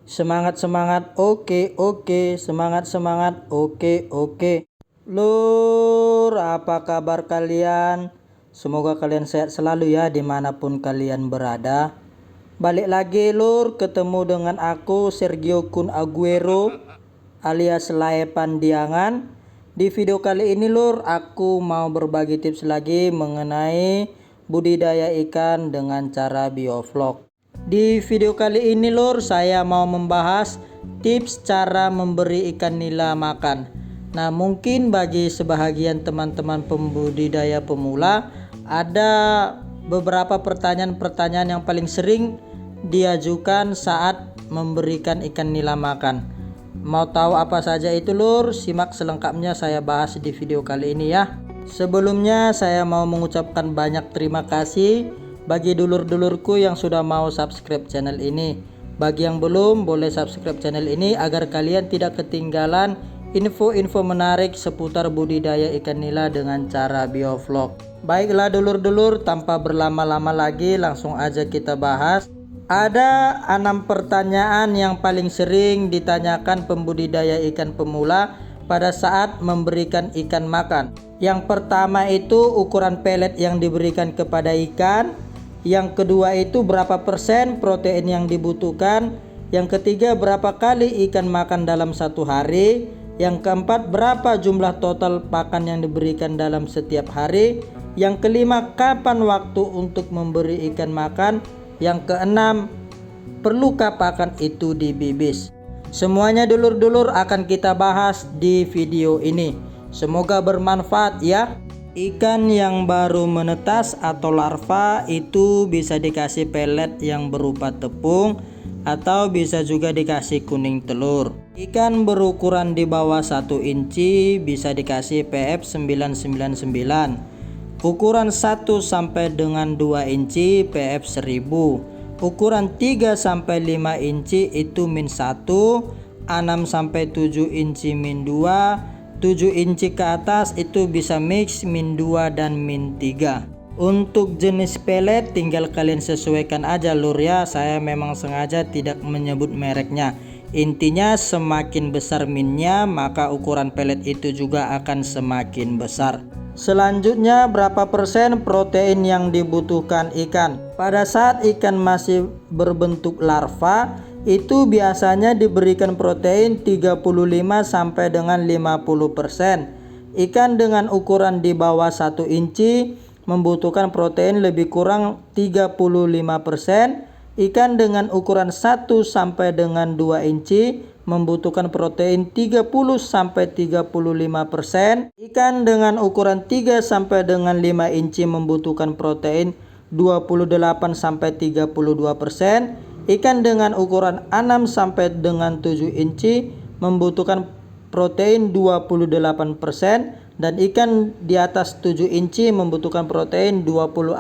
Semangat semangat, oke oke, semangat semangat, oke oke. Lur, apa kabar kalian? Semoga kalian sehat selalu ya dimanapun kalian berada. Balik lagi lur, ketemu dengan aku Sergio Kun Aguero alias Lae Pandiangan. Di video kali ini lur, aku mau berbagi tips lagi mengenai budidaya ikan dengan cara biovlog. Di video kali ini lur, saya mau membahas tips cara memberi ikan nila makan. Nah, mungkin bagi sebahagian teman-teman pembudidaya pemula ada beberapa pertanyaan-pertanyaan yang paling sering diajukan saat memberikan ikan nila makan. Mau tahu apa saja itu lur? Simak selengkapnya saya bahas di video kali ini ya. Sebelumnya saya mau mengucapkan banyak terima kasih bagi dulur-dulurku yang sudah mau subscribe channel ini. Bagi yang belum, boleh subscribe channel ini agar kalian tidak ketinggalan info-info menarik seputar budidaya ikan nila dengan cara biovlog. Baiklah dulur-dulur, tanpa berlama-lama lagi langsung aja kita bahas. Ada 6 pertanyaan yang paling sering ditanyakan pembudidaya ikan pemula pada saat memberikan ikan makan. Yang pertama itu ukuran pelet yang diberikan kepada ikan. Yang kedua itu berapa persen protein yang dibutuhkan. Yang ketiga berapa kali ikan makan dalam satu hari. Yang keempat berapa jumlah total pakan yang diberikan dalam setiap hari. Yang kelima kapan waktu untuk memberi ikan makan. Yang keenam perlukah pakan itu dibibis. Semuanya dulur-dulur akan kita bahas di video ini. Semoga bermanfaat ya. Ikan yang baru menetas atau larva itu bisa dikasih pelet yang berupa tepung atau bisa juga dikasih kuning telur. Ikan berukuran di bawah 1 inci bisa dikasih PF 999. Ukuran 1 sampai dengan 2 inci PF 1000. Ukuran 3 sampai 5 inci itu min 1, 6 sampai 7 inci min 2. 7 inci ke atas itu bisa mix min 2 dan min 3. Untuk jenis pelet tinggal kalian sesuaikan aja lur ya. Saya memang sengaja tidak menyebut mereknya. Intinya semakin besar minnya maka ukuran pelet itu juga akan semakin besar. Selanjutnya berapa persen protein yang dibutuhkan ikan? Pada saat ikan masih berbentuk larva itu biasanya diberikan protein 35 sampai dengan 50%. Ikan dengan ukuran di bawah 1 inci membutuhkan protein lebih kurang 35%. Ikan dengan ukuran 1 sampai dengan 2 inci membutuhkan protein 30 sampai 35%. Ikan dengan ukuran 3 sampai dengan 5 inci membutuhkan protein 28 sampai 32%. Ikan dengan ukuran 6 sampai dengan 7 inci membutuhkan protein 28% dan ikan di atas 7 inci membutuhkan protein 26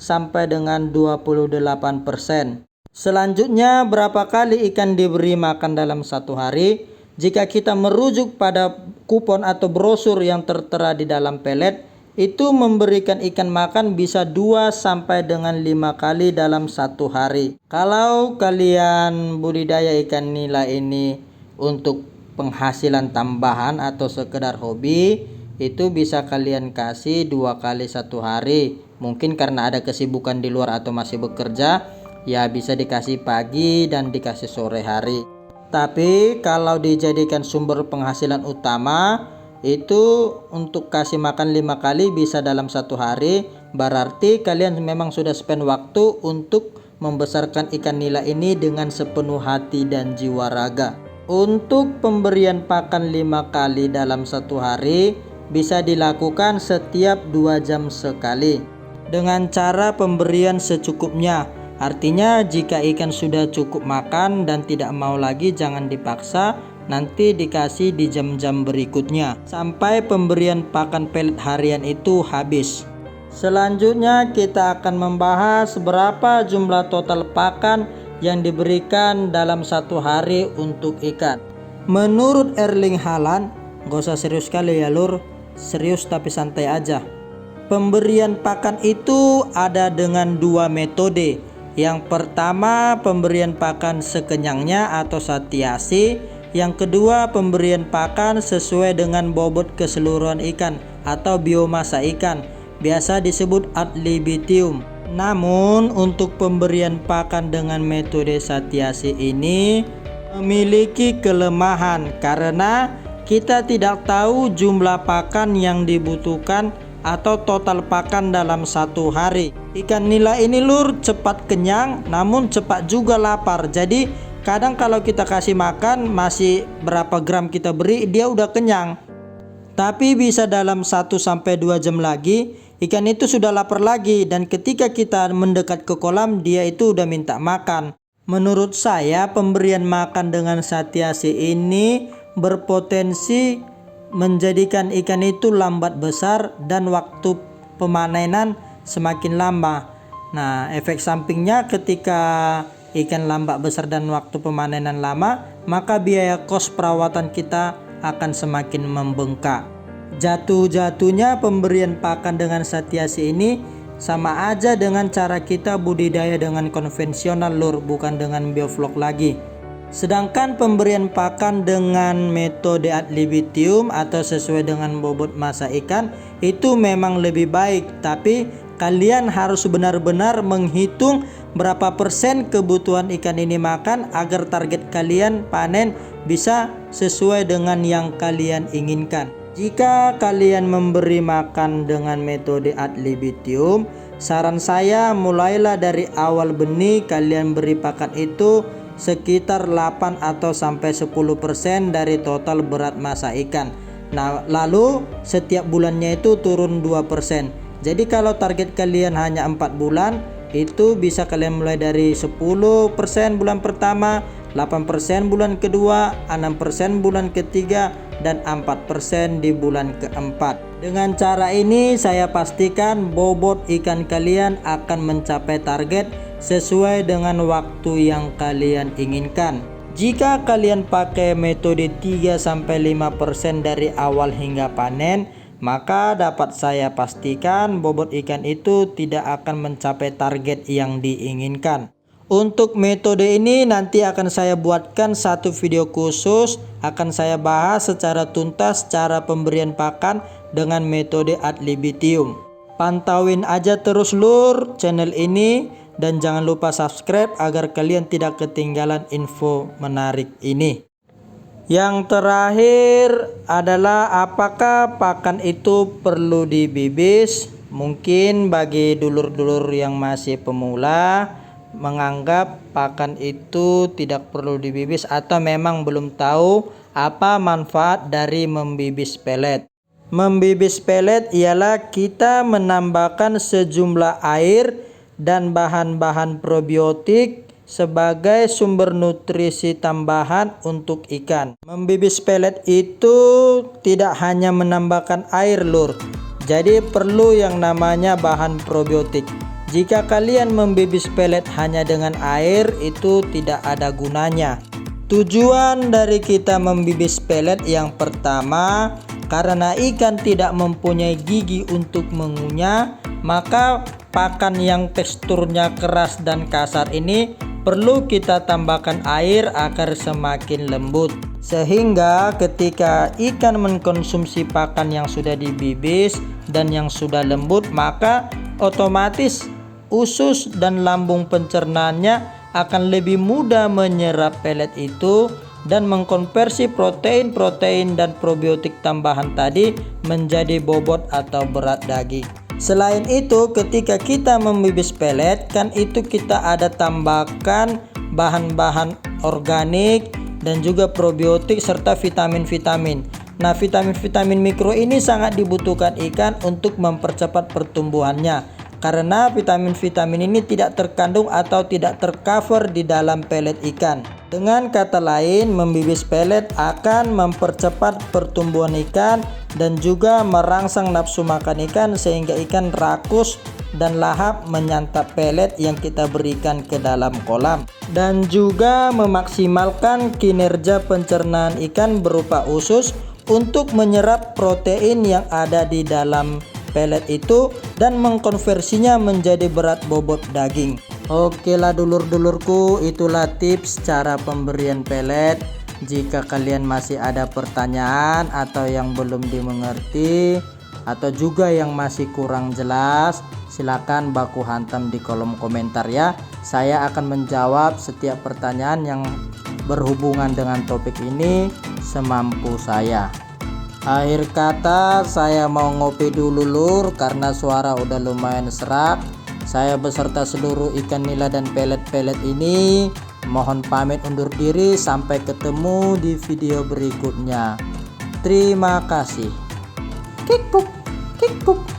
sampai dengan 28%. Selanjutnya berapa kali ikan diberi makan dalam satu hari? Jika kita merujuk pada kupon atau brosur yang tertera di dalam pelet, itu memberikan ikan makan bisa 2 sampai dengan 5 kali dalam satu hari. Kalau kalian budidaya ikan nila ini untuk penghasilan tambahan atau sekedar hobi, itu bisa kalian kasih 2 kali satu hari. Mungkin karena ada kesibukan di luar atau masih bekerja, ya bisa dikasih pagi dan dikasih sore hari. Tapi kalau dijadikan sumber penghasilan utama, itu untuk kasih makan 5 kali bisa dalam satu hari. Berarti kalian memang sudah spend waktu untuk membesarkan ikan nila ini dengan sepenuh hati dan jiwa raga. Untuk pemberian pakan 5 kali dalam satu hari bisa dilakukan setiap 2 jam sekali dengan cara pemberian secukupnya. Artinya jika ikan sudah cukup makan dan tidak mau lagi, jangan dipaksa, nanti dikasih di jam-jam berikutnya sampai pemberian pakan pelet harian itu habis. Selanjutnya kita akan membahas berapa jumlah total pakan yang diberikan dalam satu hari untuk ikan. Menurut Erling Haaland, gak usah serius kali ya lur, serius tapi santai aja. Pemberian pakan itu ada dengan 2 metode. Yang pertama, pemberian pakan sekenyangnya atau satiasi. Yang kedua, pemberian pakan sesuai dengan bobot keseluruhan ikan atau biomasa ikan, biasa disebut ad libitum. Namun untuk pemberian pakan dengan metode satiasi ini memiliki kelemahan karena kita tidak tahu jumlah pakan yang dibutuhkan atau total pakan dalam satu hari. Ikan nila ini lur cepat kenyang namun cepat juga lapar. Jadi kadang kalau kita kasih makan masih berapa gram kita beri dia udah kenyang. Tapi bisa dalam 1-2 jam lagi ikan itu sudah lapar lagi, dan ketika kita mendekat ke kolam dia itu udah minta makan. Menurut saya pemberian makan dengan satiasi ini berpotensi menjadikan ikan itu lambat besar dan waktu pemanenan semakin lama. Nah, efek sampingnya ketika ikan lambat besar dan waktu pemanenan lama, maka biaya kos perawatan kita akan semakin membengkak. Jatuh-jatuhnya pemberian pakan dengan satiasi ini sama aja dengan cara kita budidaya dengan konvensional lur, bukan dengan bioflok lagi. Sedangkan pemberian pakan dengan metode ad libitum atau sesuai dengan bobot masa ikan itu memang lebih baik, tapi kalian harus benar-benar menghitung berapa persen kebutuhan ikan ini makan agar target kalian panen bisa sesuai dengan yang kalian inginkan. Jika kalian memberi makan dengan metode ad libitum, saran saya mulailah dari awal benih kalian beri pakan itu sekitar 8 atau sampai 10% dari total berat masa ikan. Nah, lalu setiap bulannya itu turun 2%. Jadi kalau target kalian hanya 4 bulan, itu bisa kalian mulai dari 10% bulan pertama, 8% bulan kedua, 6% bulan ketiga, dan 4% di bulan keempat. Dengan cara ini saya pastikan bobot ikan kalian akan mencapai target sesuai dengan waktu yang kalian inginkan. Jika kalian pakai metode 3-5% dari awal hingga panen, maka dapat saya pastikan bobot ikan itu tidak akan mencapai target yang diinginkan. Untuk metode ini nanti akan saya buatkan satu video khusus, akan saya bahas secara tuntas cara pemberian pakan dengan metode ad libitum. Pantauin aja terus lur channel ini dan jangan lupa subscribe agar kalian tidak ketinggalan info menarik ini. Yang terakhir adalah apakah pakan itu perlu dibibis? Mungkin bagi dulur-dulur yang masih pemula menganggap pakan itu tidak perlu dibibis atau memang belum tahu apa manfaat dari membibis pelet. Membibis pelet ialah kita menambahkan sejumlah air dan bahan-bahan probiotik sebagai sumber nutrisi tambahan untuk ikan. Membibis pelet itu tidak hanya menambahkan air lur, jadi perlu yang namanya bahan probiotik. Jika kalian membibis pelet hanya dengan air, itu tidak ada gunanya. Tujuan dari kita membibis pelet yang pertama, karena ikan tidak mempunyai gigi untuk mengunyah, maka pakan yang teksturnya keras dan kasar ini perlu kita tambahkan air agar semakin lembut. Sehingga ketika ikan mengkonsumsi pakan yang sudah dibibis dan yang sudah lembut, maka otomatis usus dan lambung pencernaannya akan lebih mudah menyerap pelet itu dan mengkonversi protein-protein dan probiotik tambahan tadi menjadi bobot atau berat daging. Selain itu, ketika kita membibis pelet kan itu kita ada tambahkan bahan-bahan organik dan juga probiotik serta vitamin-vitamin. Nah, vitamin-vitamin mikro ini sangat dibutuhkan ikan untuk mempercepat pertumbuhannya. Karena vitamin-vitamin ini tidak terkandung atau tidak tercover di dalam pelet ikan. Dengan kata lain, membibis pelet akan mempercepat pertumbuhan ikan dan juga merangsang nafsu makan ikan sehingga ikan rakus dan lahap menyantap pelet yang kita berikan ke dalam kolam. Dan juga memaksimalkan kinerja pencernaan ikan berupa usus untuk menyerap protein yang ada di dalam pelet itu dan mengkonversinya menjadi berat bobot daging. Oke lah dulur-dulurku, itulah tips cara pemberian pelet. Jika kalian masih ada pertanyaan atau yang belum dimengerti atau juga yang masih kurang jelas, silakan baku hantam di kolom komentar ya. Saya akan menjawab setiap pertanyaan yang berhubungan dengan topik ini semampu saya. Akhir kata, saya mau ngopi dulu lur karena suara udah lumayan serak. Saya beserta seluruh ikan nila dan pelet-pelet ini mohon pamit undur diri, sampai ketemu di video berikutnya. Terima kasih. Kikpuk, kikpuk.